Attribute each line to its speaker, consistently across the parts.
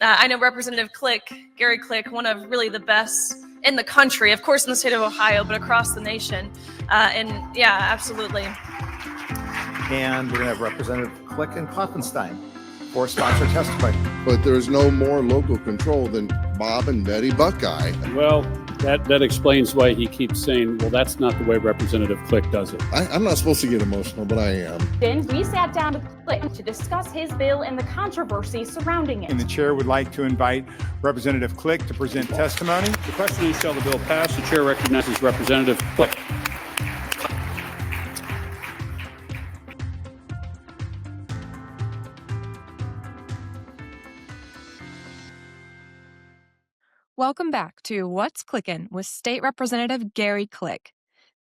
Speaker 1: I know Representative Gary Click, one of really the best in the country, of course in the state of Ohio, but across the nation. And yeah, absolutely.
Speaker 2: And we're going to have Representative Click and Klopfenstein for sponsor testimony.
Speaker 3: But there's no more local control than Bob and Betty Buckeye.
Speaker 4: Well, that explains why he keeps saying, well, that's not the way Representative Click does it.
Speaker 3: I'm not supposed to get emotional, but I am.
Speaker 5: Then we sat down with Click to discuss his bill and the controversy surrounding it.
Speaker 6: And the chair would like to invite Representative Click to present testimony.
Speaker 4: The question is, shall the bill pass? The chair recognizes Representative Click.
Speaker 7: Welcome back to What's Clickin' with State Representative Gary Click.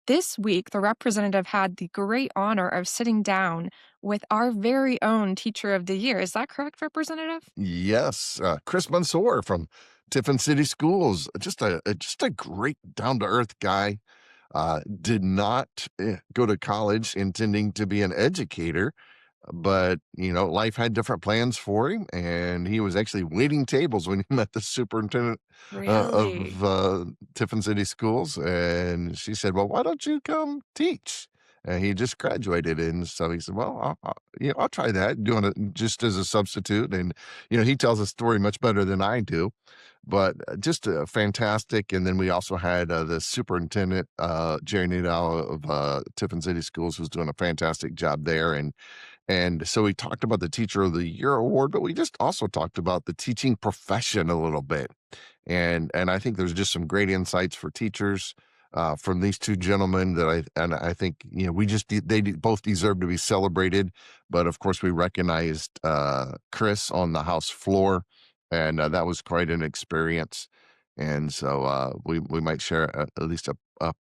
Speaker 7: This week, the representative had the great honor of sitting down with our very own Teacher of the Year. Is that correct, Representative?
Speaker 3: Yes, Chris Montsour from Tiffin City Schools. Just a great down-to-earth guy. Did not go to college intending to be an educator, but, life had different plans for him, and he was actually waiting tables when he met the superintendent
Speaker 7: Really?
Speaker 3: of Tiffin City Schools, and she said, well, why don't you come teach? And he just graduated, and so he said, well, I'll try that, doing it just as a substitute, and, he tells a story much better than I do, but just fantastic. And then we also had the superintendent, Jerry Nadeau of Tiffin City Schools, who's doing a fantastic job there, and so we talked about the Teacher of the Year award, but we just also talked about the teaching profession a little bit. And I think there's just some great insights for teachers from these two gentlemen that I think, they both deserve to be celebrated. But of course, we recognized Chris on the House floor, and that was quite an experience. And so we might share at least a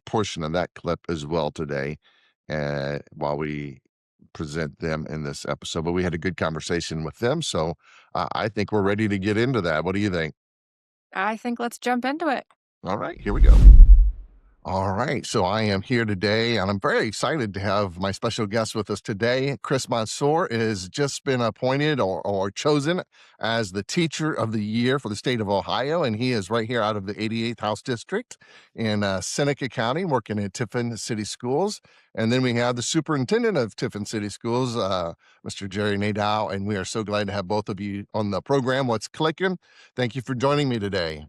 Speaker 3: portion of that clip as well today while we present them in this episode. But we had a good conversation with them, so I think we're ready to get into that. What do you think?
Speaker 7: I think let's jump into it.
Speaker 3: All right, here we go. All right, so I am here today, and I'm very excited to have my special guest with us today. Chris Montsour has just been appointed or chosen as the Teacher of the Year for the state of Ohio, and he is right here out of the 88th House District in Seneca County, working at Tiffin City Schools. And then we have the Superintendent of Tiffin City Schools, Mr. Jerry Nadeau, and we are so glad to have both of you on the program. What's Clickin'? Thank you for joining me today.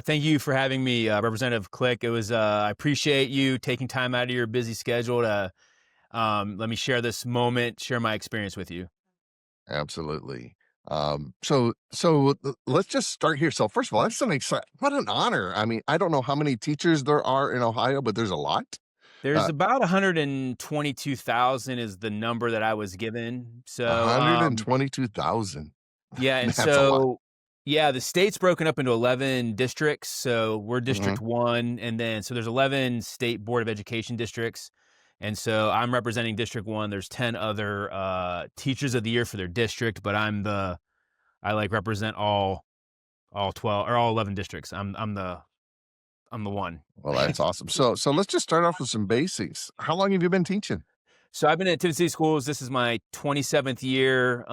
Speaker 8: Thank you for having me, Representative Click. It was I appreciate you taking time out of your busy schedule to let me share this moment, share my experience with you.
Speaker 3: Absolutely. So let's just start here. So first of all, what an honor. I mean, I don't know how many teachers there are in Ohio, but there's a lot.
Speaker 8: There's about 122,000 is the number that I was given. So
Speaker 3: 122,000.
Speaker 8: Yeah, and
Speaker 3: That's a lot.
Speaker 8: Yeah, the state's broken up into 11 districts. So we're District 1, and then so there's 11 state Board of Education districts. And so I'm representing District 1. There's 10 other Teachers of the Year for their district, but I represent all 12 or all 11 districts. I'm the one.
Speaker 3: Well, that's awesome. So let's just start off with some basics. How long have you been teaching?
Speaker 8: So I've been at Tiffin City Schools. This is my 27th year.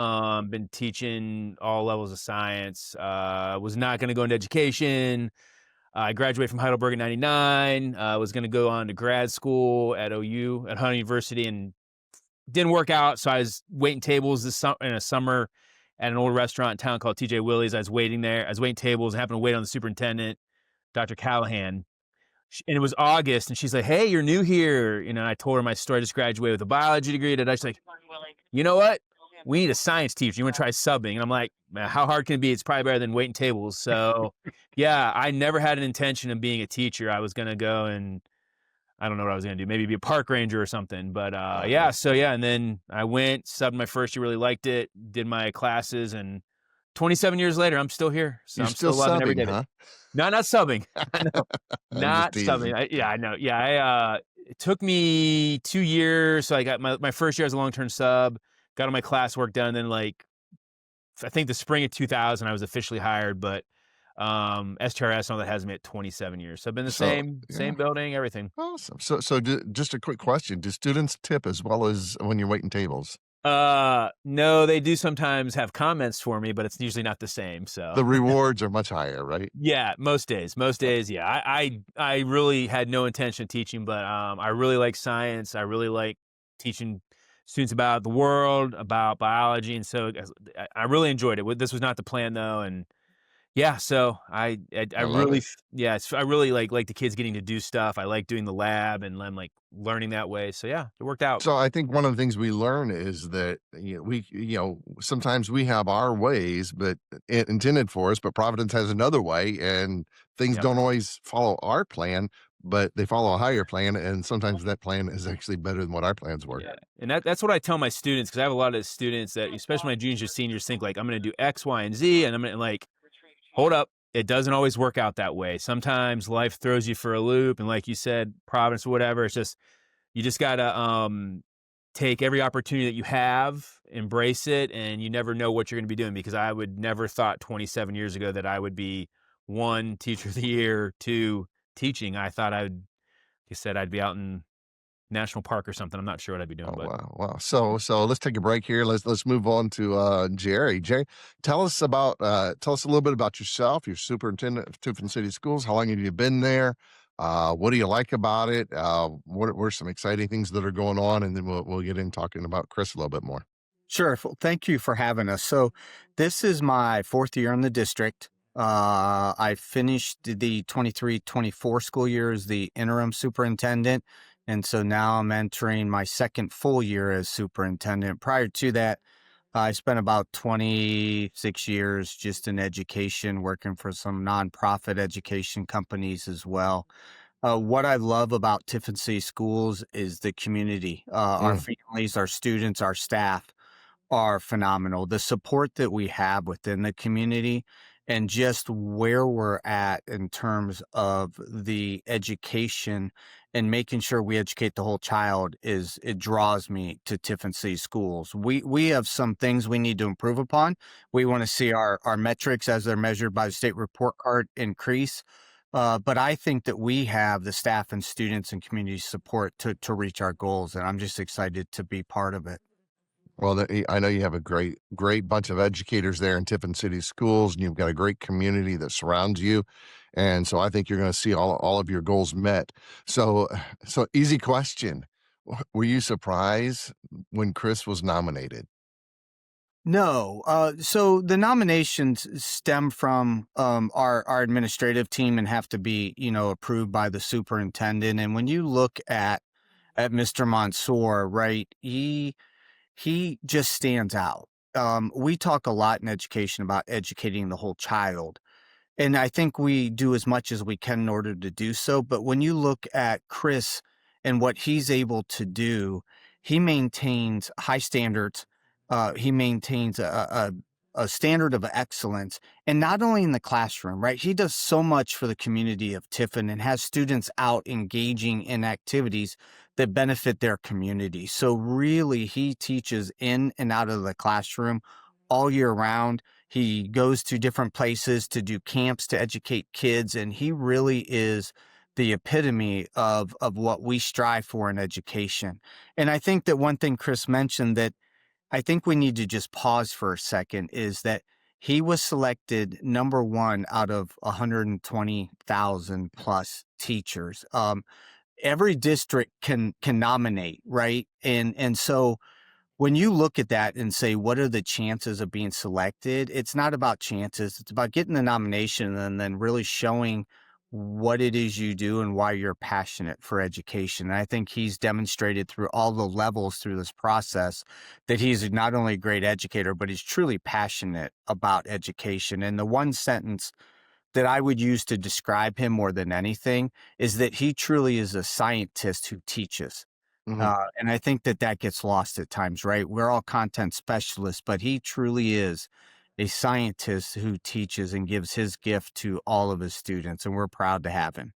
Speaker 8: Been teaching all levels of science. Was not going to go into education. I graduated from Heidelberg in 99. Was going to go on to grad school at OU, at Hunter University, and didn't work out. So I was waiting tables in a summer at an old restaurant in town called TJ Willie's. I was waiting there. I was waiting tables and happened to wait on the superintendent, Dr. Callahan. And it was August, and she's like, hey, you're new here. I told her my story. I just graduated with a biology degree. And she's like, you know what? We need a science teacher. You want to try subbing? And I'm like, man, how hard can it be? It's probably better than waiting tables. So, yeah, I never had an intention of being a teacher. I was going to go and I don't know what I was going to do. Maybe be a park ranger or something. But, and then I went, subbed my first year, really liked it, did my classes, and 27 years later, I'm still here. So
Speaker 3: You're
Speaker 8: I'm still loving every day.
Speaker 3: huh?
Speaker 8: No, not subbing. No,
Speaker 3: I'm
Speaker 8: not
Speaker 3: just
Speaker 8: subbing. I know. Yeah, it took me 2 years. So I got my first year as a long-term sub, got all my classwork done. Then I think the spring of 2000, I was officially hired. But STRS and all that has me at 27 years. So I've been the same building, everything.
Speaker 3: Awesome. So just a quick question: do students tip as well as when you're waiting tables?
Speaker 8: No, they do sometimes have comments for me, but it's usually not the same. So
Speaker 3: The rewards are much higher, right?
Speaker 8: yeah, most days, yeah. I really had no intention of teaching, but I really like science. I really like teaching students about the world, about biology, and so I really enjoyed it. This was not the plan though, and yeah, so I
Speaker 3: I love
Speaker 8: really
Speaker 3: it.
Speaker 8: I really like the kids getting to do stuff. I like doing the lab, and I'm like learning that way. So yeah, it worked out.
Speaker 3: So I think one of the things we learn is that sometimes we have our ways, but intended for us, but Providence has another way, and things
Speaker 8: Yep.
Speaker 3: don't always follow our plan, but they follow a higher plan, and sometimes that plan is actually better than what our plans were.
Speaker 8: Yeah, and that's what I tell my students, because I have a lot of students that, especially my juniors and seniors, think like I'm going to do X, Y, and Z, and I'm going to like, hold up, it doesn't always work out that way. Sometimes life throws you for a loop, and like you said, Providence or whatever, it's just you just gotta take every opportunity that you have, embrace it, and you never know what you're going to be doing. Because I would never thought 27 years ago that I would be one, teacher of the year, two, teaching. I thought like you said, I'd be out in national park or something. I'm not sure what I'd be doing,
Speaker 3: Oh,
Speaker 8: but
Speaker 3: wow, wow. So let's take a break here. Let's move on to Jerry. Jerry, tell us a little bit about yourself. You're superintendent of Tiffin City Schools. How long have you been there? What do you like about it? What are some exciting things that are going on? And then we'll get in talking about Chris a little bit more.
Speaker 9: Sure. Thank you for having us. So, this is my 4th year in the district. I finished the 23-24 school year as the interim superintendent. And so now I'm entering my 2nd full year as superintendent. Prior to that, I spent about 26 years just in education, working for some nonprofit education companies as well. What I love about Tiffin City Schools is the community. Our
Speaker 3: Mm.
Speaker 9: families, our students, our staff are phenomenal. The support that we have within the community and just where we're at in terms of the education and making sure we educate the whole child it draws me to Tiffin City Schools. We have some things we need to improve upon. We want to see our metrics as they're measured by the state report card increase. But I think that we have the staff and students and community support to reach our goals, and I'm just excited to be part of it.
Speaker 3: Well, I know you have a great bunch of educators there in Tiffin City Schools, and you've got a great community that surrounds you. And so I think you're going to see all of your goals met. So easy question. Were you surprised when Chris was nominated?
Speaker 9: No. So the nominations stem from our administrative team and have to be, approved by the superintendent. And when you look at Mr. Monsour, right, he just stands out. We talk a lot in education about educating the whole child. And I think we do as much as we can in order to do so. But when you look at Chris and what he's able to do, he maintains high standards. He maintains a standard of excellence. And not only in the classroom, right? He does so much for the community of Tiffin and has students out engaging in activities that benefit their community. So really, he teaches in and out of the classroom all year round. He goes to different places to do camps to educate kids, and he really is the epitome of what we strive for in education. And I think that one thing Chris mentioned that I think we need to just pause for a second is that he was selected number one out of 120,000 plus teachers. Every district can nominate, right? And so when you look at that and say, what are the chances of being selected? It's not about chances. It's about getting the nomination and then really showing what it is you do and why you're passionate for education. And I think he's demonstrated through all the levels through this process that he's not only a great educator, but he's truly passionate about education. And the one sentence that I would use to describe him more than anything is that he truly is a scientist who teaches.
Speaker 3: Mhm.
Speaker 9: And I think that gets lost at times, right? We're all content specialists, but he truly is a scientist who teaches and gives his gift to all of his students, and we're proud to have him.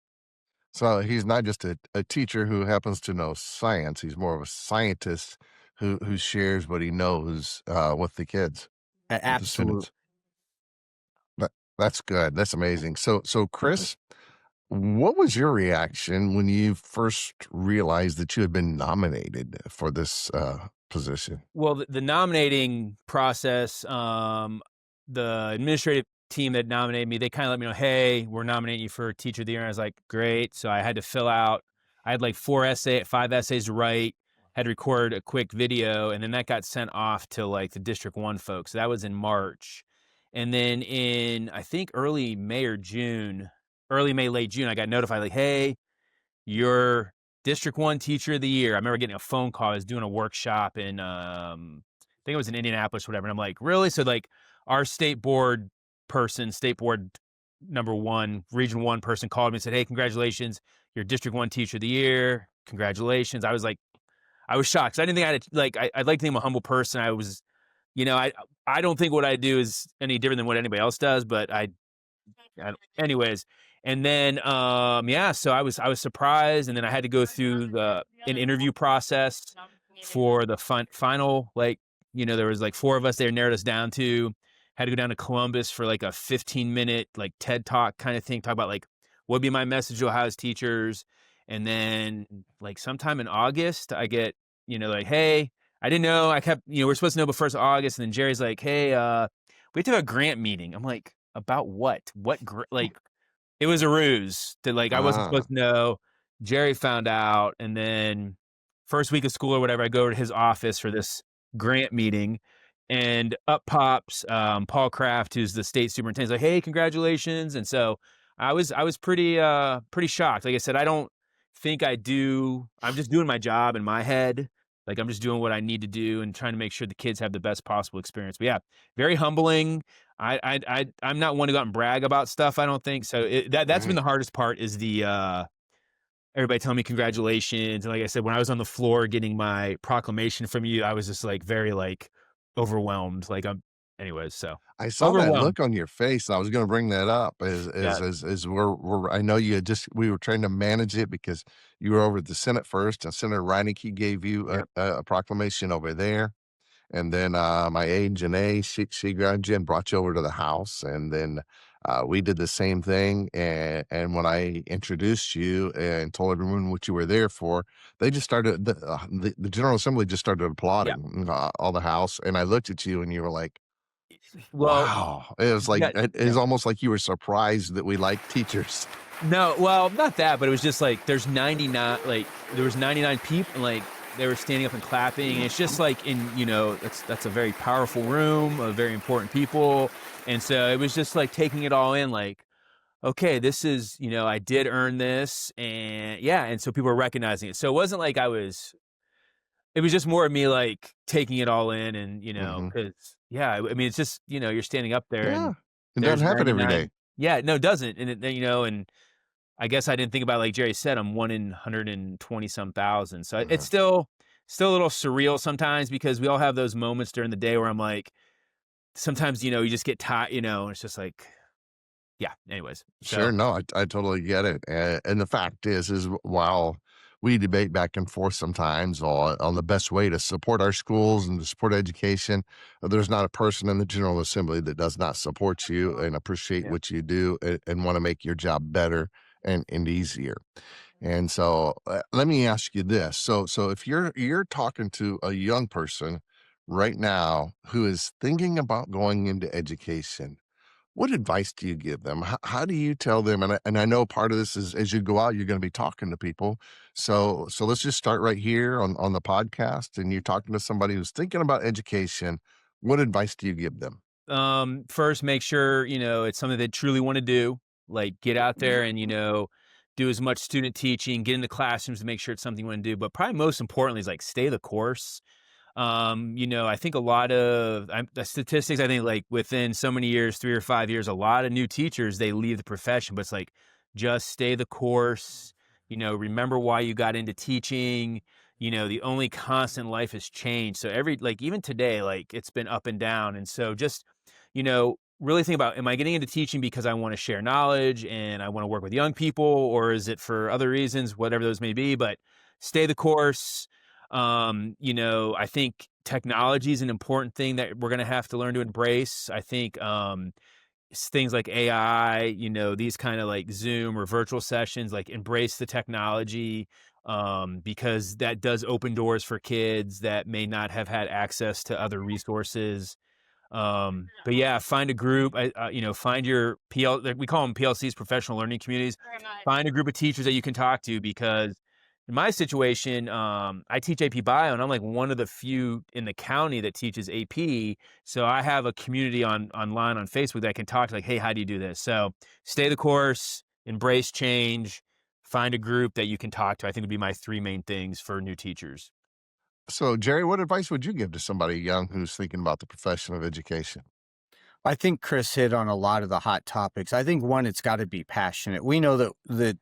Speaker 3: So he's not just a teacher who happens to know science. He's more of a scientist who shares what he knows with the kids, with the
Speaker 9: Absolutely.
Speaker 3: students. That's good. That's amazing. So Chris, What was your reaction when you first realized that you had been nominated for this position?
Speaker 8: Well, the nominating process, the administrative team that nominated me, they kind of let me know, hey, we're nominating you for Teacher of the Year. And I was like, great. So I had to fill out, I had like 5 essays to write, had to record a quick video, and then that got sent off to like the District 1 folks. So that was in March. And then in, I think, early May, late June, I got notified like, hey, you're District 1 Teacher of the Year. I remember getting a phone call. I was doing a workshop in, I think it was in Indianapolis, whatever. And I'm like, really? So like our state board number 1, Region 1 person called me and said, hey, congratulations. You're District 1 Teacher of the Year. Congratulations. I was shocked. 'Cause I didn't think I'd like to think I'm a humble person. I was, I don't think what I do is any different than what anybody else does, but anyways. And then, so I was surprised. And then I had to go through an interview process for the final, there was like 4 of us there, narrowed us down to, had to go down to Columbus for like a 15-minute like TED talk kind of thing, talk about like, what would be my message to Ohio's teachers. And then like sometime in August, I get, like, hey, I didn't know, we're supposed to know before 1st of August. And then Jerry's like, hey, we have to have a grant meeting. I'm like, about what? It was a ruse that like I wasn't supposed to know. Jerry found out, and then first week of school or whatever, I go over to his office for this grant meeting, and up pops Paul Kraft, who's the state superintendent. He's like, hey, congratulations. And so I was pretty shocked. Like I said, I don't think I'm just doing my job in my head. Like I'm just doing what I need to do and trying to make sure the kids have the best possible experience. But yeah, very humbling. I'm not one to go out and brag about stuff, I don't think. So that's been the hardest part, is the everybody telling me congratulations. And like I said, when I was on the floor getting my proclamation from you, I was just like very like overwhelmed. Anyways, so
Speaker 3: I saw that look on your face. And I was going to bring that up as I know we were trying to manage it because you were over at the Senate first, and Senator Reineke gave you a proclamation over there. And then my aide, Janae, she grabbed you and brought you over to the house. And then we did the same thing. And when I introduced you and told everyone what you were there for, they just started, the General Assembly just started applauding all the House. And I looked at you and you were like, wow. It was like, it was almost like you were surprised that we like teachers.
Speaker 8: No, well, not that, but it was just like, there was 99 people, and like, they were standing up and clapping. And it's just like that's a very powerful room of very important people. And so it was just like taking it all in, like, okay, this is, I did earn this. And yeah. And so people were recognizing it. So it wasn't like it was just more of me like taking it all in, and, cause I mean, it's just, you're standing up there and
Speaker 3: it doesn't happen every day.
Speaker 8: Yeah, no, it doesn't. And and I guess I didn't think about, like Jerry said, I'm 1 in 120 some thousand. So it's still a little surreal sometimes, because we all have those moments during the day where I'm like, sometimes, you just get tired, it's just like, yeah, anyways.
Speaker 3: Sure. No, I totally get it. And the fact is while we debate back and forth sometimes on the best way to support our schools and to support education, there's not a person in the General Assembly that does not support you and appreciate what you do and want to make your job better and easier. And so let me ask you this. So if you're talking to a young person right now who is thinking about going into education, what advice do you give them? How do you tell them? And I know part of this is, as you go out, you're going to be talking to people. So let's just start right here on the podcast, and you're talking to somebody who's thinking about education. What advice do you give them?
Speaker 8: First, make sure, it's something they truly want to do. Like, get out there and, do as much student teaching, get into classrooms to make sure it's something you want to do. But probably most importantly is like, stay the course. I think a lot of the statistics, I think like within so many years, 3 or 5 years, a lot of new teachers, they leave the profession, but it's like, just stay the course, remember why you got into teaching. The only constant in life is change. So even today, like, it's been up and down. And so just, really think about, am I getting into teaching because I want to share knowledge and I want to work with young people, or is it for other reasons, whatever those may be? But stay the course. I think technology is an important thing that we're going to have to learn to embrace. I think, things like AI, these kind of like Zoom or virtual sessions, like embrace the technology, because that does open doors for kids that may not have had access to other resources. But yeah, find a group. Find your we call them PLCs, professional learning communities. Find a group of teachers that you can talk to, because in my situation, I teach AP Bio, and I'm like one of the few in the county that teaches AP. So I have a community online on Facebook that I can talk to, like, hey, how do you do this? So stay the course, embrace change, find a group that you can talk to. I think would be my 3 main things for new teachers.
Speaker 3: So, Jerry, what advice would you give to somebody young who's thinking about the profession of education?
Speaker 9: I think Chris hit on a lot of the hot topics. I think one, it's got to be passionate. We know that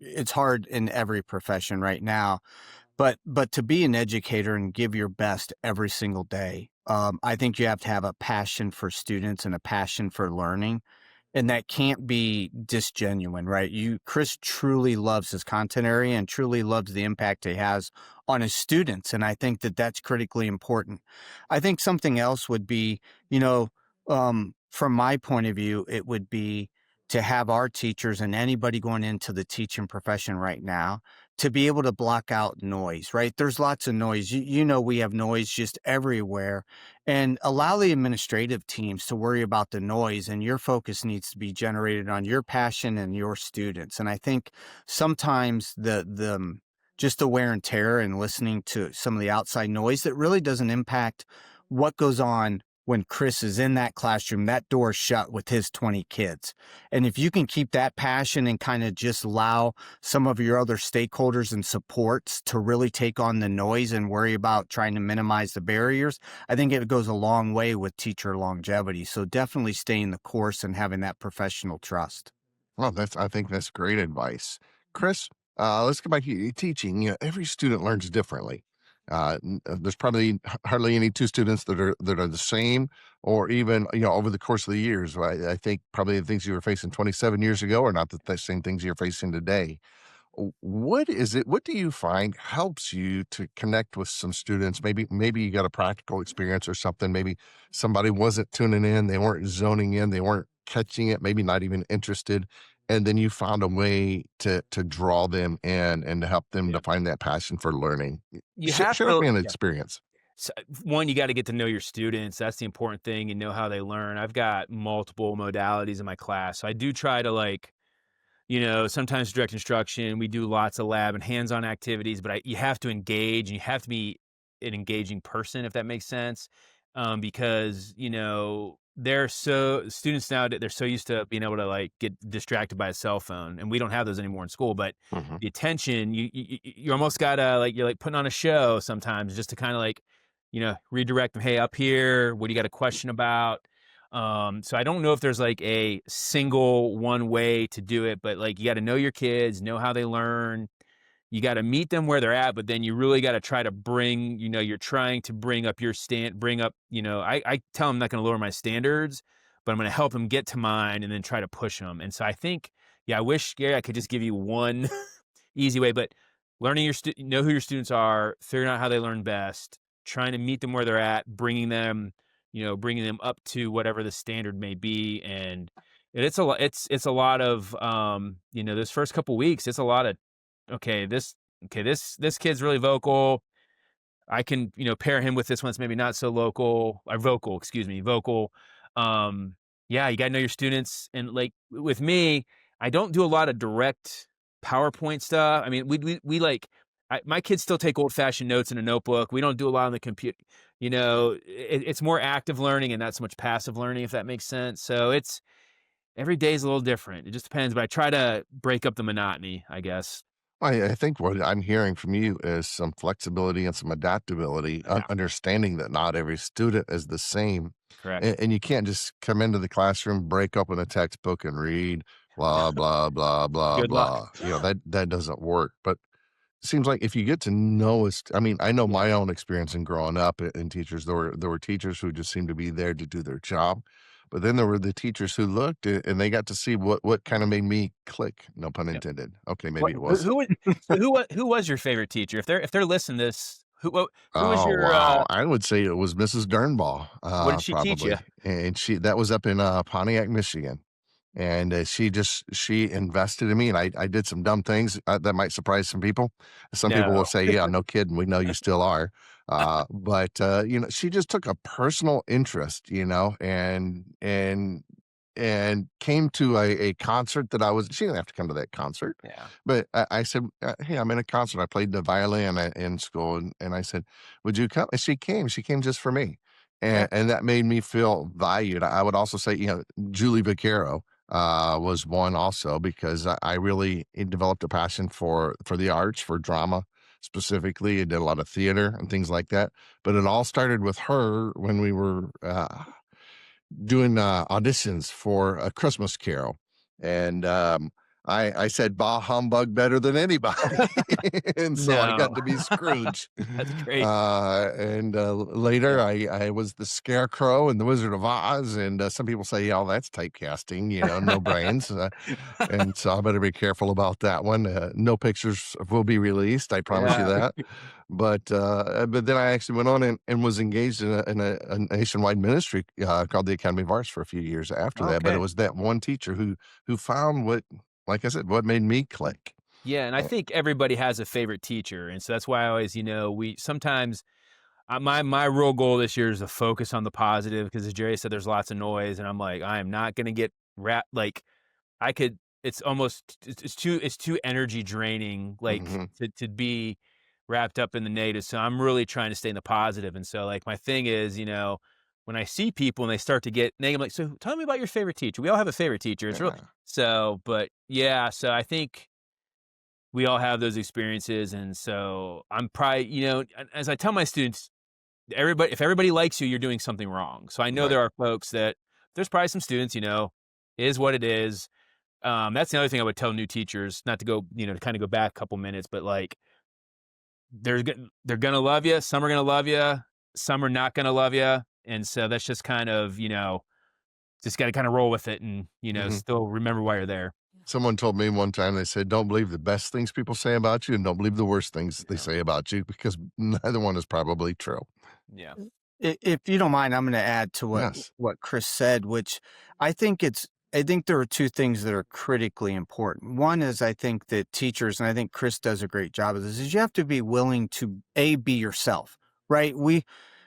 Speaker 9: it's hard in every profession right now, but to be an educator and give your best every single day, I think you have to have a passion for students and a passion for learning. And that can't be disgenuine, right? Chris truly loves his content area and truly loves the impact he has on his students. And I think that that's critically important. I think something else would be, from my point of view, it would be to have our teachers and anybody going into the teaching profession right now to be able to block out noise, right? There's lots of noise. We have noise just everywhere, and allow the administrative teams to worry about the noise, and your focus needs to be generated on your passion and your students. And I think sometimes the just the wear and tear and listening to some of the outside noise that really doesn't impact what goes on when Chris is in that classroom, that door's shut with his 20 kids. And if you can keep that passion and kind of just allow some of your other stakeholders and supports to really take on the noise and worry about trying to minimize the barriers, I think it goes a long way with teacher longevity. So definitely staying the course and having that professional trust.
Speaker 3: Well, I think that's great advice. Chris, let's go back to you teaching. Every student learns differently. There's probably hardly any 2 students that are the same, or even over the course of the years. Right? I think probably the things you were facing 27 years ago are not the same things you're facing today. What is it? What do you find helps you to connect with some students? Maybe you got a practical experience or something. Maybe somebody wasn't tuning in, they weren't zoning in, they weren't catching it, maybe not even interested, and then you found a way to draw them in and to help them to find that passion for learning.
Speaker 8: You have
Speaker 3: Share with me an
Speaker 8: to.
Speaker 3: experience.
Speaker 8: So, one, you got to get to know your students. That's the important thing, and know how they learn. I've got multiple modalities in my class, so I do try to sometimes direct instruction. We do lots of lab and hands-on activities, but you have to engage, and you have to be an engaging person, if that makes sense. Because students now, they're so used to being able to get distracted by a cell phone, and we don't have those anymore in school. But
Speaker 3: Mhm.
Speaker 8: the attention, you almost gotta you're putting on a show sometimes, just to kind of redirect them. Hey, up here, what do you got a question about? So I don't know if there's a single one way to do it, but you got to know your kids, know how they learn. You got to meet them where they're at, but then you really got to try to bring, you're trying to bring up I tell them I'm not going to lower my standards, but I'm going to help them get to mine and then try to push them. And so I think, I wish, Gary, I could just give you one easy way, but learning know who your students are, figuring out how they learn best, trying to meet them where they're at, bringing them up to whatever the standard may be. And it's a lot. It's a lot of those first couple weeks. It's a lot of this kid's really vocal. I can pair him with this one's maybe not so vocal. Yeah, you got to know your students. And with me, I don't do a lot of direct PowerPoint stuff. I mean, my kids still take old-fashioned notes in a notebook. We don't do a lot on the computer. It's more active learning and not so much passive learning, if that makes sense. So every day is a little different. It just depends, but I try to break up the monotony, I guess.
Speaker 3: I think what I'm hearing from you is some flexibility and some adaptability,
Speaker 8: Yeah.
Speaker 3: Understanding that not every student is the same.
Speaker 8: Correct.
Speaker 3: And you can't just come into the classroom, break open a textbook and read blah, blah, blah, blah,
Speaker 8: Good
Speaker 3: blah.
Speaker 8: luck.
Speaker 3: That doesn't work. But it seems like if you get to know us, I mean, I know my own experience in growing up in teachers, there were teachers who just seemed to be there to do their job. But then there were the teachers who looked and they got to see what kind of made me click. No pun
Speaker 8: Yep.
Speaker 3: intended. Okay, maybe it was.
Speaker 8: Who was your favorite teacher? If they're listening to this, Who was
Speaker 3: Oh,
Speaker 8: your,
Speaker 3: wow. I would say it was Mrs. Dernball,
Speaker 8: what did she teach you?
Speaker 3: probably, and that was up in, Pontiac, Michigan, and, she invested in me, and I did some dumb things, that might surprise some people. Some people will
Speaker 8: No.
Speaker 3: say, "Yeah, no kidding, we know you still are," but, she just took a personal interest, and came to a concert that she didn't have to come to that concert,
Speaker 8: Yeah.
Speaker 3: but I said, "Hey, I'm in a concert." I played the violin in school, and I said, "Would you come?" And she came. She came just for me,
Speaker 8: Yeah.
Speaker 3: and that made me feel valued. I would also say, Julie Vaccaro was one also because I really developed a passion for the arts, for drama specifically. I did a lot of theater and things like that. But it all started with her when we were doing auditions for A Christmas Carol, and I said "Bah humbug" better than anybody, and so I
Speaker 8: No.
Speaker 3: got to be Scrooge.
Speaker 8: That's great.
Speaker 3: And later, I was the Scarecrow in The Wizard of Oz, and some people say, "Oh, that's typecasting," no brains, and so I better be careful about that one. No pictures will be released, I promise you
Speaker 8: Yeah.
Speaker 3: that. But then I actually went on and was engaged in a nationwide ministry called the Academy of Arts for a few years after that. But it
Speaker 8: Okay.
Speaker 3: was that one teacher who found like I said, what made me click.
Speaker 8: Yeah, and I
Speaker 3: Uh,
Speaker 8: think everybody has a favorite teacher, and so that's why I always, we sometimes my real goal this year is to focus on the positive because as Jerry said, there's lots of noise, and I'm like, I am not going to get like I could. It's almost it's too energy draining, like
Speaker 3: mhm.
Speaker 8: to be wrapped up in the negative. So I'm really trying to stay in the positive, and so like my thing is, when I see people and they start to get negative, I'm like, so tell me about your favorite teacher. We all have a favorite teacher. It's really
Speaker 3: Yeah.
Speaker 8: so, but yeah, so I think we all have those experiences. And so I'm probably, as I tell my students, if everybody likes you, you're doing something wrong. So I know
Speaker 3: Right.
Speaker 8: there are folks that there's probably some students, is what it is. That's the other thing I would tell new teachers, not to go, to kind of go back a couple minutes, but like they're going to love you. Some are going to love you. Some are not going to love you. And so that's just kind of, just got to kind of roll with it and,
Speaker 3: Mhm.
Speaker 8: still remember why you're there.
Speaker 3: Someone told me one time, they said, "Don't believe the best things people say about you, and don't believe the worst things they
Speaker 8: Yeah.
Speaker 3: say about you, because neither one is probably true."
Speaker 8: Yeah.
Speaker 9: If you don't mind, I'm going to add to
Speaker 3: Yes.
Speaker 9: what Chris said, which I think there are two things that are critically important. One is I think that teachers, and I think Chris does a great job of this, is you have to be willing to be yourself, right?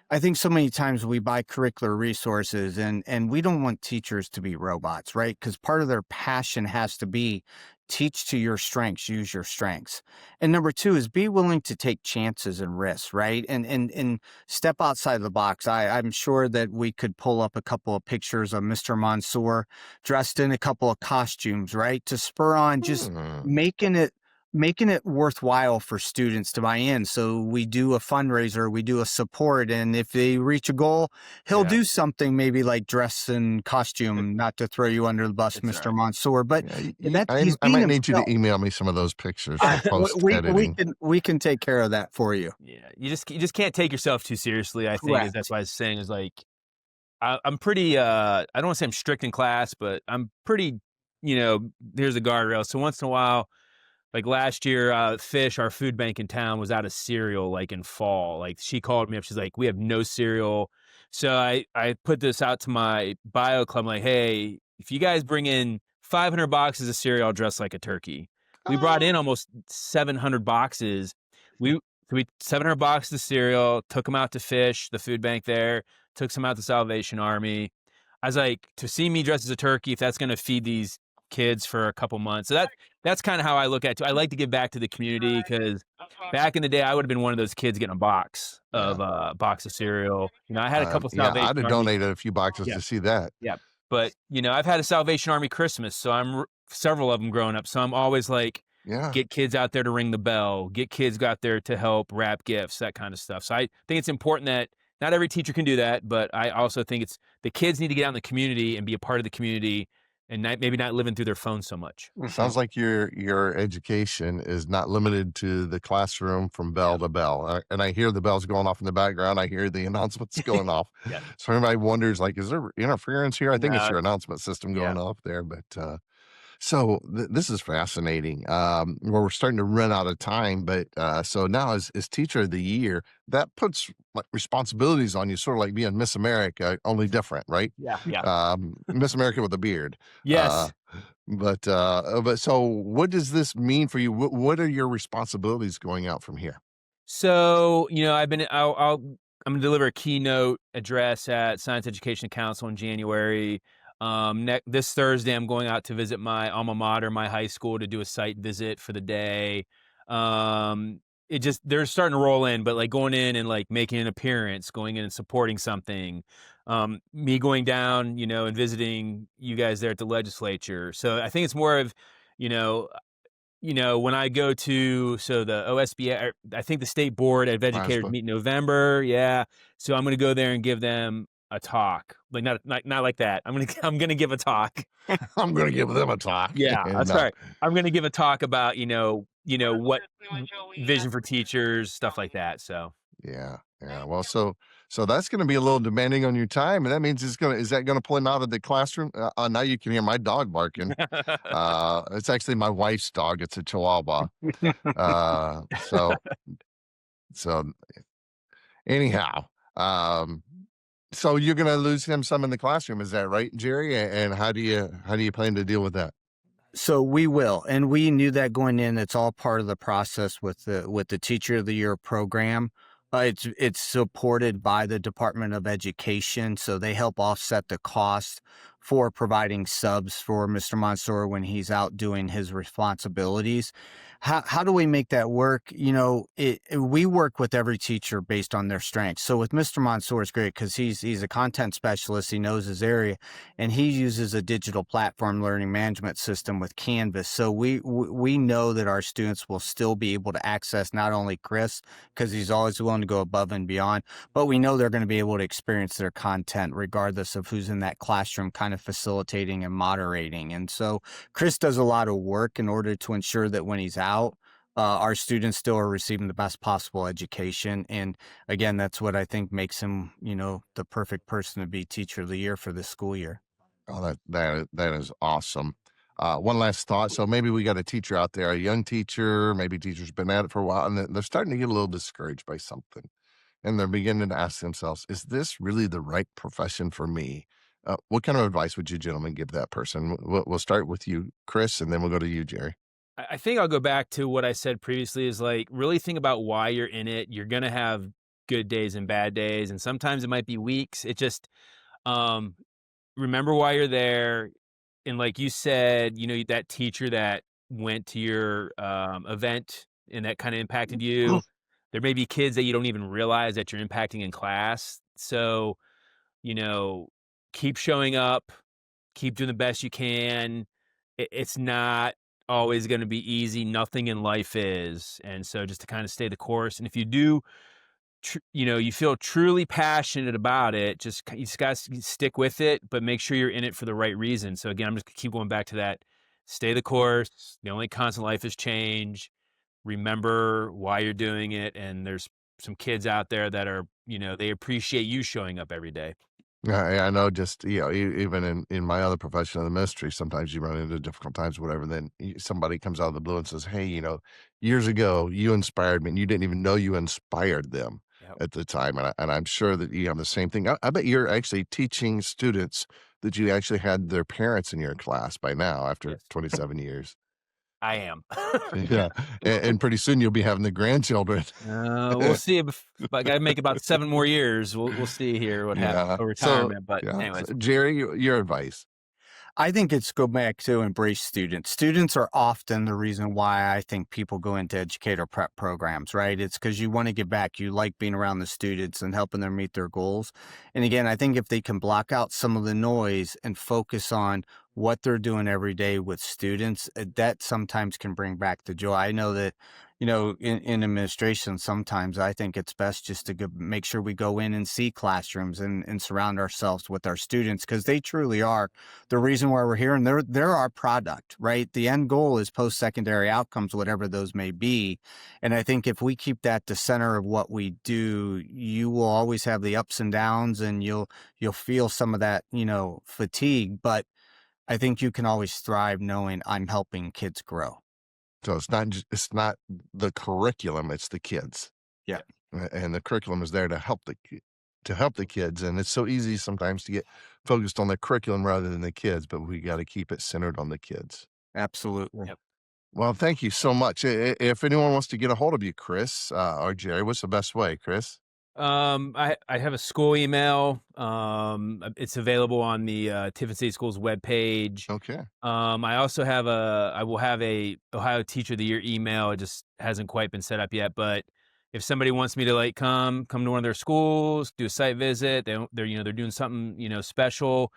Speaker 9: I think so many times we buy curricular resources and we don't want teachers to be robots, right? Because part of their passion has to be teach to your strengths, use your strengths. And number two is be willing to take chances and risks, right? And step outside the box. I'm sure that we could pull up a couple of pictures of Mr. Monsour dressed in a couple of costumes, right? To spur on just
Speaker 3: Hmm.
Speaker 9: making it worthwhile for students to buy in. So we do a fundraiser, we do a support, and if they reach a goal, he'll
Speaker 8: Yeah.
Speaker 9: do something maybe like dress in costume, not to throw you under the bus,
Speaker 8: It's all
Speaker 9: Mr.
Speaker 8: right.
Speaker 9: Mansour, but
Speaker 3: Yeah,
Speaker 9: he's
Speaker 3: I
Speaker 9: being
Speaker 3: might need you
Speaker 9: himself.
Speaker 3: to email me some of those pictures for post
Speaker 9: we
Speaker 3: editing.
Speaker 9: we can take care of that for you.
Speaker 8: Yeah. You just can't take yourself too seriously, I think, is that's
Speaker 9: Correct.
Speaker 8: why I was saying is like, I'm pretty, I don't want to say I'm strict in class, but I'm pretty, here's a guardrail. So once in a while, like last year, Fish, our food bank in town, was out of cereal like in fall. Like she called me up. She's like, we have no cereal. So I put this out to my bio club. I'm like, hey, if you guys bring in 500 boxes of cereal, I'll dress like a turkey. We brought in almost 700 boxes. We 700 boxes of cereal, took them out to Fish, the food bank there, took some out to Salvation Army. I was like, to see me dressed as a turkey, if that's going to feed these kids for a couple months. So that's kind of how I look at it. I like to give back to the community because back in the day, I would have been one of those kids getting a box of box of cereal. I had a couple
Speaker 3: Yeah,
Speaker 8: Salvation
Speaker 3: I'd have
Speaker 8: Army.
Speaker 3: donated a few boxes
Speaker 8: Yeah,
Speaker 3: to see that.
Speaker 8: yeah. But I've had a Salvation Army Christmas, so I'm several of them growing up. So I'm always like,
Speaker 3: Yeah.
Speaker 8: get kids out there to ring the bell, get kids out there to help wrap gifts, that kind of stuff. So I think it's important that not every teacher can do that, but I also think it's the kids need to get out in the community and be a part of the community and maybe not living through their phone so much.
Speaker 3: Sounds like your education is not limited to the classroom from bell to bell. And I hear the bells going off in the background. I hear the announcements going off.
Speaker 8: Yeah.
Speaker 3: So everybody wonders, like, is there interference here? I think it's
Speaker 8: No,
Speaker 3: your announcement system
Speaker 8: yeah.
Speaker 3: going off there. But So this is fascinating. Where we're starting to run out of time, but so now as Teacher of the Year, that puts like responsibilities on you, sort of like being Miss America, only different, right?
Speaker 8: Yeah. Yeah.
Speaker 3: Miss America with a beard.
Speaker 8: Yes.
Speaker 3: But so what does this mean for you? What are your responsibilities going out from here?
Speaker 8: So, I'm going to deliver a keynote address at Science Education Council in January. This Thursday, I'm going out to visit my alma mater, my high school, to do a site visit for the day. They're starting to roll in, but like going in and like making an appearance, going in and supporting something. Me going down, and visiting you guys there at the legislature. So I think it's more of, you know, when I go to, so the OSBA, I think the State Board of Educators
Speaker 3: Plasma.
Speaker 8: meet in November. Yeah. So I'm going to go there and give them a talk. Like not like that. I'm going to give a talk.
Speaker 3: I'm going to give them a talk.
Speaker 8: Yeah,
Speaker 3: And,
Speaker 8: that's right. I'm going to give a talk about, what vision for teachers, stuff like that. So
Speaker 3: Yeah. Well, so that's going to be a little demanding on your time, and that means is that going to pull him out of the classroom? Now you can hear my dog barking. It's actually my wife's dog. It's a Chihuahua. Uh, so so anyhow, so you're going to lose him some in the classroom, is that right, Jerry? And how do you plan to deal with that?
Speaker 9: So we will, and we knew that going in. It's all part of the process with the Teacher of the Year program. It's supported by the Department of Education, so they help offset the cost for providing subs for Mr. Monsour when he's out doing his responsibilities. How do we make that work? We work with every teacher based on their strengths. So with Mr. Monsour, it's great because he's a content specialist. He knows his area, and he uses a digital platform learning management system with Canvas. So we know that our students will still be able to access not only Chris, because he's always willing to go above and beyond, but we know they're going to be able to experience their content regardless of who's in that classroom kind of facilitating and moderating. And so Chris does a lot of work in order to ensure that when he's out, our students still are receiving the best possible education. And again, that's what I think makes him, the perfect person to be Teacher of the Year for this school year.
Speaker 3: Oh, that is awesome. One last thought. So maybe we got a teacher out there, a young teacher, maybe teacher's been at it for a while, and they're starting to get a little discouraged by something. And they're beginning to ask themselves, is this really the right profession for me? What kind of advice would you gentlemen give that person? We'll start with you, Chris, and then we'll go to you, Jerry.
Speaker 8: I think I'll go back to what I said previously is like, really think about why you're in it. You're going to have good days and bad days, and sometimes it might be weeks. It just, remember why you're there. And like you said, that teacher that went to your event and that kind of impacted you, there may be kids that you don't even realize that you're impacting in class. So, keep showing up, keep doing the best you can. It's not always going to be easy. Nothing in life is. And so just to kind of stay the course. And if you do, you feel truly passionate about it, you just got to stick with it, but make sure you're in it for the right reason. So again, I'm just going to keep going back to that. Stay the course. The only constant in life is change. Remember why you're doing it. And there's some kids out there that are, they appreciate you showing up every day.
Speaker 3: Yeah, I know. Just even in my other profession of the ministry, sometimes you run into difficult times, whatever. Then somebody comes out of the blue and says, "Hey, years ago you inspired me, and you didn't even know you inspired them at the time." And I'm sure that you have the same thing. I bet you're actually teaching students that you actually had their parents in your class by now after
Speaker 8: Yes.
Speaker 3: 27 years.
Speaker 8: I am.
Speaker 3: Yeah, and pretty soon you'll be having the grandchildren.
Speaker 8: We'll see. If I got to make about 7 more years. We'll see here what happens for retirement. But anyways,
Speaker 3: So, Jerry, your advice.
Speaker 9: I think it's go back to embrace students. Students are often the reason why I think people go into educator prep programs, right? It's because you want to give back. You like being around the students and helping them meet their goals. And again, I think if they can block out some of the noise and focus on what they're doing every day with students, that sometimes can bring back the joy. I know that, in administration, sometimes I think it's best just to make sure we go in and see classrooms and surround ourselves with our students, because they truly are the reason why we're here, and they're our product, right? The end goal is post-secondary outcomes, whatever those may be. And I think if we keep that the center of what we do, you will always have the ups and downs, and you'll feel some of that, fatigue. But I think you can always thrive knowing I'm helping kids grow.
Speaker 3: So it's not the curriculum, it's the kids.
Speaker 9: Yeah.
Speaker 3: And the curriculum is there to help the kids. And it's so easy sometimes to get focused on the curriculum rather than the kids, but we got to keep it centered on the kids.
Speaker 9: Absolutely.
Speaker 8: Yep.
Speaker 3: Well, thank you so much. If anyone wants to get a hold of you, Chris, or Jerry, what's the best way, Chris?
Speaker 8: I have a school email. It's available on the Tiffin State Schools webpage.
Speaker 3: Okay.
Speaker 8: I also have I will have a Ohio Teacher of the Year email. It just hasn't quite been set up yet, but if somebody wants me to like come to one of their schools, do a site visit, they're doing something, special.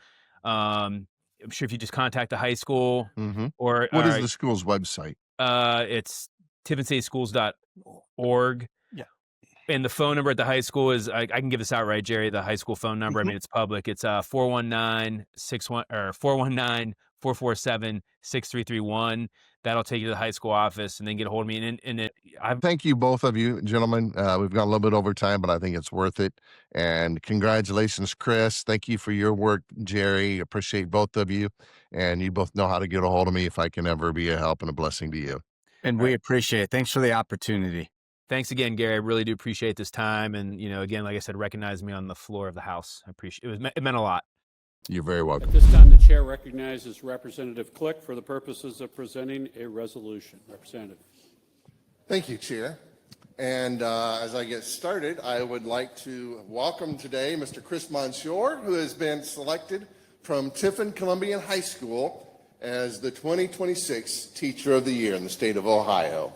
Speaker 8: I'm sure if you just contact the high school or
Speaker 3: What is the school's website?
Speaker 8: It's tiffinstateschools.org.
Speaker 9: Yeah.
Speaker 8: And the phone number at the high school is, I can give this out, right, Jerry? The high school phone number. I mean, it's public. It's 419-447-6331. That'll take you to the high school office and then get a hold of me.
Speaker 3: I thank you, both of you, gentlemen. We've gone a little bit over time, but I think it's worth it. And congratulations, Chris. Thank you for your work, Jerry. Appreciate both of you. And you both know how to get a hold of me if I can ever be a help and a blessing to you.
Speaker 9: And we appreciate it. Thanks for the opportunity.
Speaker 8: Thanks again, Gary. I really do appreciate this time. And, again, like I said, recognize me on the floor of the house. I appreciate it. It meant a lot.
Speaker 3: You're very welcome.
Speaker 4: At this time, the chair recognizes Representative Click for the purposes of presenting a resolution. Representative.
Speaker 10: Thank you, Chair. And as I get started, I would like to welcome today Mr. Chris Montsour, who has been selected from Tiffin Columbian High School as the 2026 Teacher of the Year in the state of Ohio.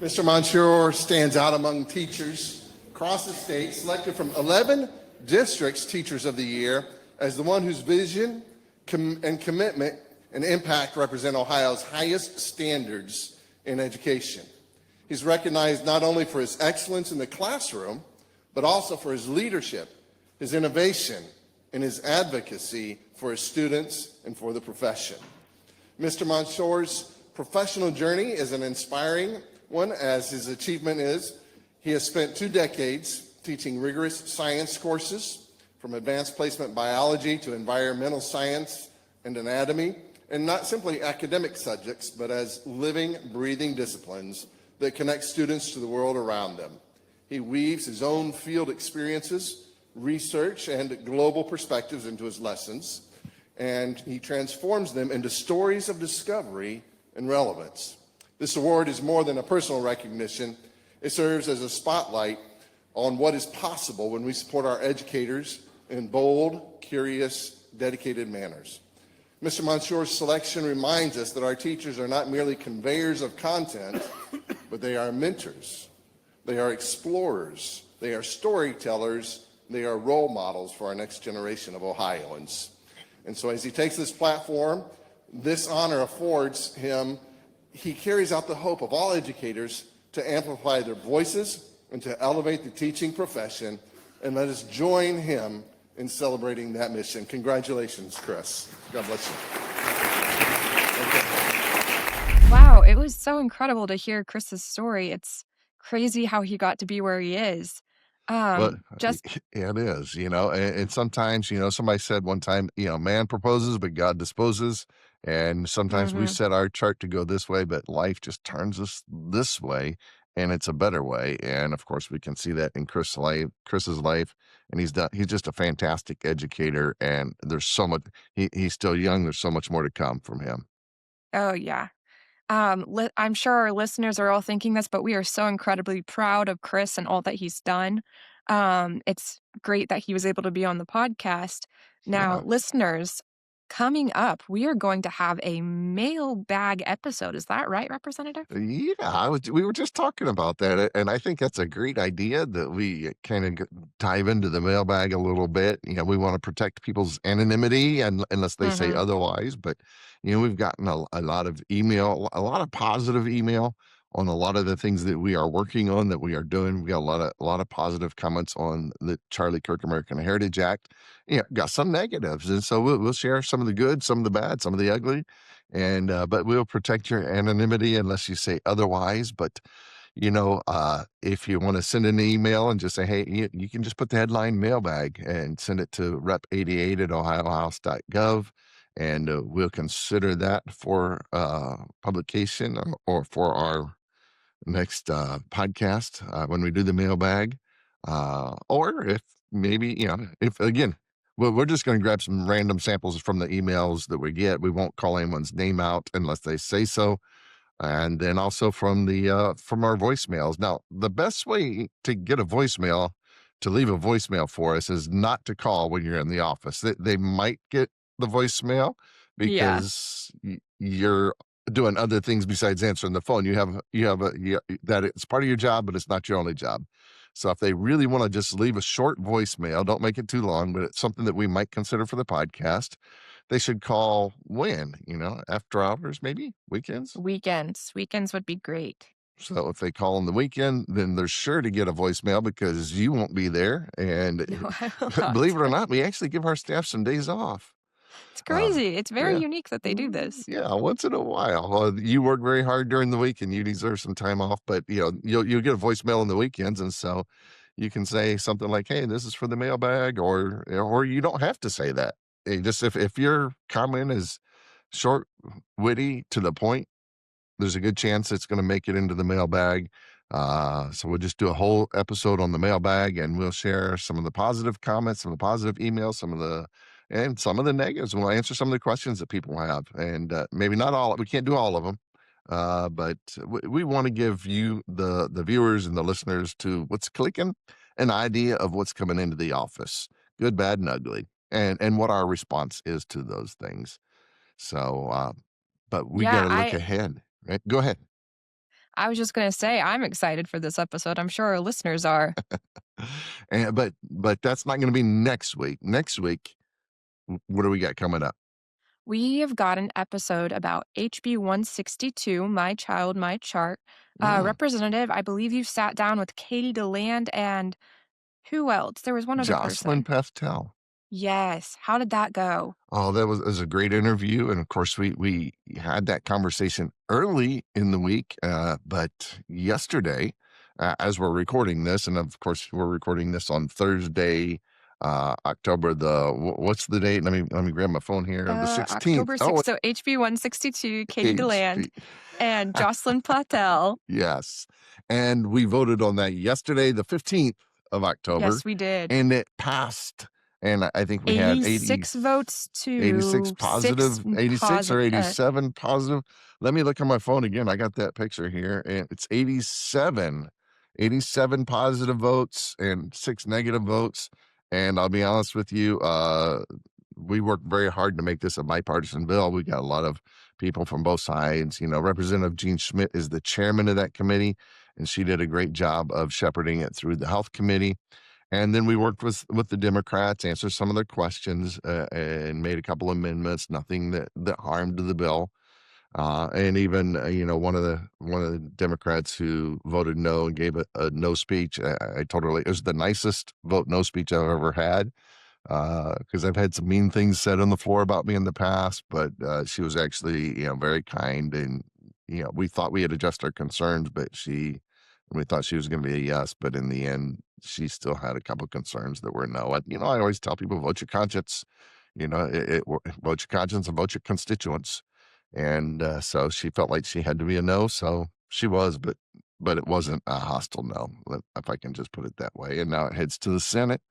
Speaker 10: Mr. Monsour stands out among teachers across the state, selected from 11 districts Teachers of the Year as the one whose vision and commitment and impact represent Ohio's highest standards in education. He's recognized not only for his excellence in the classroom, but also for his leadership, his innovation, and his advocacy for his students and for the profession. Mr. Monsour's professional journey is an inspiring one, as his achievement is. He has spent 2 decades teaching rigorous science courses, from advanced placement biology to environmental science and anatomy, and not simply academic subjects, but as living, breathing disciplines that connect students to the world around them. He weaves his own field experiences, research, and global perspectives into his lessons, and he transforms them into stories of discovery and relevance. This award is more than a personal recognition. It serves as a spotlight on what is possible when we support our educators in bold, curious, dedicated manners. Mr. Monsour's selection reminds us that our teachers are not merely conveyors of content, but they are mentors. They are explorers. They are storytellers. They are role models for our next generation of Ohioans. And so as he takes this platform, this honor affords him, he carries out the hope of all educators to amplify their voices and to elevate the teaching profession. And let us join him in celebrating that mission. Congratulations, Chris. God bless you.
Speaker 7: Wow, it was so incredible to hear Chris's story. It's crazy how he got to be where he is.
Speaker 3: But
Speaker 7: Just
Speaker 3: it is, and sometimes, somebody said one time, man proposes, but God disposes. And sometimes we set our chart to go this way, but life just turns us this way, and it's a better way. And of course, we can see that in Chris's life, and he's just a fantastic educator. And there's so much. He's still young. There's so much more to come from him.
Speaker 7: Oh, yeah. I'm sure our listeners are all thinking this, but we are so incredibly proud of Chris and all that he's done. It's great that he was able to be on the podcast. Now,
Speaker 3: Yeah.
Speaker 7: listeners, coming up, we are going to have a mailbag episode. Is that right, Representative?
Speaker 3: Yeah, we were just talking about that, and I think that's a great idea that we kind of dive into the mailbag a little bit. We want to protect people's anonymity, and unless they say otherwise. But we've gotten a lot of email, a lot of positive email on a lot of the things that we are working on, that we are doing. We got a lot of positive comments on the Charlie Kirk American Heritage Act. Yeah, got some negatives, and so we'll share some of the good, some of the bad, some of the ugly, and but we'll protect your anonymity unless you say otherwise. But if you want to send an email and just say, hey, you can just put the headline mailbag and send it to rep88@ohiohouse.gov, and we'll consider that for publication or for our next podcast when we do the mailbag. Or if maybe, if again, we're just going to grab some random samples from the emails that we get. We won't call anyone's name out unless they say so. And then also from from our voicemails. Now, the best way to get a voicemail, to leave a voicemail for us, is not to call when you're in the office. They might get the voicemail
Speaker 7: Yeah.
Speaker 3: because you're doing other things besides answering the phone. You have that it's part of your job, but it's not your only job. So if they really want to just leave a short voicemail, don't make it too long, but it's something that we might consider for the podcast. They should call when, after hours, maybe weekends.
Speaker 7: Weekends would be great.
Speaker 3: So if they call on the weekend, then they're sure to get a voicemail because you won't be there. And
Speaker 7: No, I will not.
Speaker 3: believe it or not, we actually give our staff some days off.
Speaker 7: It's crazy. It's very
Speaker 3: yeah.
Speaker 7: unique that they do this.
Speaker 3: Yeah, once in a while. Well, you work very hard during the week and you deserve some time off, but you'll get a voicemail on the weekends, and so you can say something like, "Hey, this is for the mailbag," or you don't have to say that. Just if your comment is short, witty, to the point, there's a good chance it's going to make it into the mailbag. So we'll just do a whole episode on the mailbag, and we'll share some of the positive comments, some of the positive emails, some of the negatives. And we'll answer some of the questions that people have, and maybe not all. We can't do all of them, but we want to give you, the viewers and the listeners to What's Clicking, an idea of what's coming into the office, good, bad, and ugly, and what our response is to those things. So, but we got
Speaker 7: Yeah,
Speaker 3: to look ahead. Right? Go ahead.
Speaker 7: I was just gonna say I'm excited for this episode. I'm sure our listeners are.
Speaker 3: But that's not going to be next week. Next week, what do we got coming up?
Speaker 7: We have got an episode about HB 162, My Child, My Chart. Representative, I believe you sat down with Katie DeLand and who else? There was one other
Speaker 3: Jocelyn
Speaker 7: person.
Speaker 3: Pastel.
Speaker 7: Yes. How did that go?
Speaker 3: Oh, that was a great interview, and of course we had that conversation early in the week, but yesterday, as we're recording this, and of course we're recording this on Thursday, October what's the date? Let me grab my phone here. The 16th.
Speaker 7: October 6th. So HB 162, Katie DeLand and Jocelyn Platel.
Speaker 3: Yes, and we voted on that yesterday, the 15th of October.
Speaker 7: Yes, we did.
Speaker 3: And it passed. And I think we had
Speaker 7: 86 votes to
Speaker 3: 86 positive, 86 or 87
Speaker 7: positive.
Speaker 3: positive. Let me look on my phone again. I got that picture here, and it's 87 positive votes and 6 negative votes. And I'll be honest with you, we worked very hard to make this a bipartisan bill. We got a lot of people from both sides. Representative Jean Schmidt is the chairman of that committee, and she did a great job of shepherding it through the health committee. And then we worked with the Democrats, answered some of their questions, and made a couple amendments, nothing that harmed the bill. And even one of the Democrats who voted no and gave a no speech, I told her it was the nicest vote no speech I've ever had, because I've had some mean things said on the floor about me in the past, but she was actually very kind, and we thought we had addressed our concerns, but we thought she was going to be a yes, but in the end, she still had a couple concerns that were no. I always tell people, vote your conscience. Vote your conscience and vote your constituents. And so she felt like she had to be a no, so she was, but it wasn't a hostile no, if I can just put it that way. And now it heads to the Senate,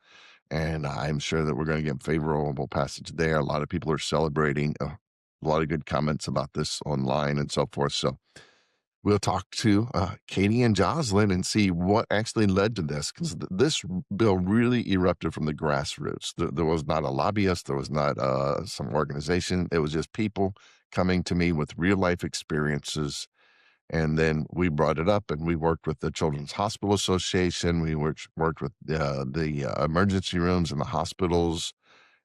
Speaker 3: and I'm sure that we're going to get favorable passage there. A lot of people are celebrating. A lot of good comments about this online and so forth. So we'll talk to Katie and Jocelyn and see what actually led to this, because this bill really erupted from the grassroots. There was not a lobbyist. There was not some organization. It was just people coming to me with real life experiences. And then we brought it up, and we worked with the Children's Hospital Association. We worked with the emergency rooms in the hospitals,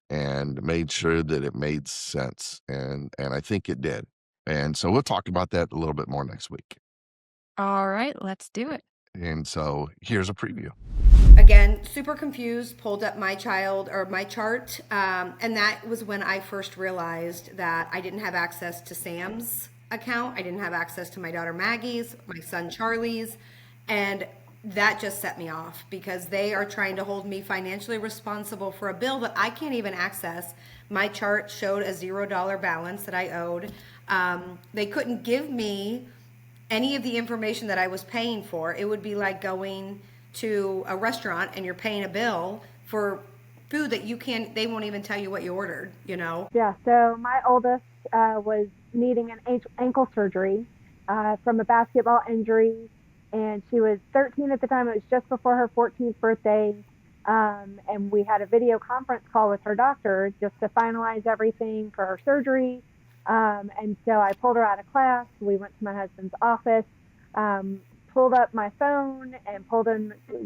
Speaker 3: and made sure that it made sense. And I think it did. And so we'll talk about that a little bit more next week.
Speaker 7: All right, let's do it.
Speaker 3: And so here's a preview.
Speaker 11: Again, super confused, pulled up my chart, and that was when I first realized that I didn't have access to Sam's account. I didn't have access to my daughter Maggie's, my son Charlie's, and that just set me off because they are trying to hold me financially responsible for a bill that I can't even access. My chart showed a $0 balance that I owed. They couldn't give me any of the information that I was paying for. It would be like going to a restaurant and you're paying a bill for food that they won't even tell you what you ordered, you know?
Speaker 12: Yeah, so my oldest was needing an ankle surgery from a basketball injury, and she was 13 at the time. It was just before her 14th birthday, and we had a video conference call with her doctor just to finalize everything for her surgery. And so I pulled her out of class. We went to my husband's office, pulled up my phone and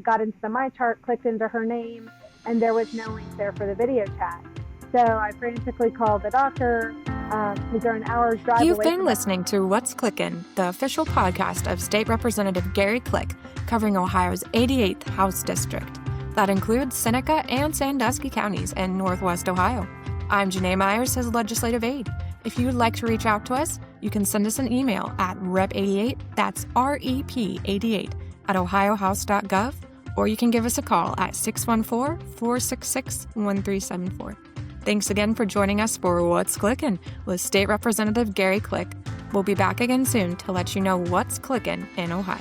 Speaker 12: got into the My Chart, clicked into her name, and there was no link there for the video chat. So I frantically called the doctor because they're an hour's drive away.
Speaker 7: You've been listening to What's Clickin', the official podcast of State Representative Gary Click, covering Ohio's 88th House District. That includes Seneca and Sandusky counties in Northwest Ohio. I'm Janae Myers, his legislative aide. If you would like to reach out to us, you can send us an email at rep88, that's REP88, at ohiohouse.gov, or you can give us a call at 614-466-1374. Thanks again for joining us for What's Clickin' with State Representative Gary Click. We'll be back again soon to let you know what's clickin' in Ohio.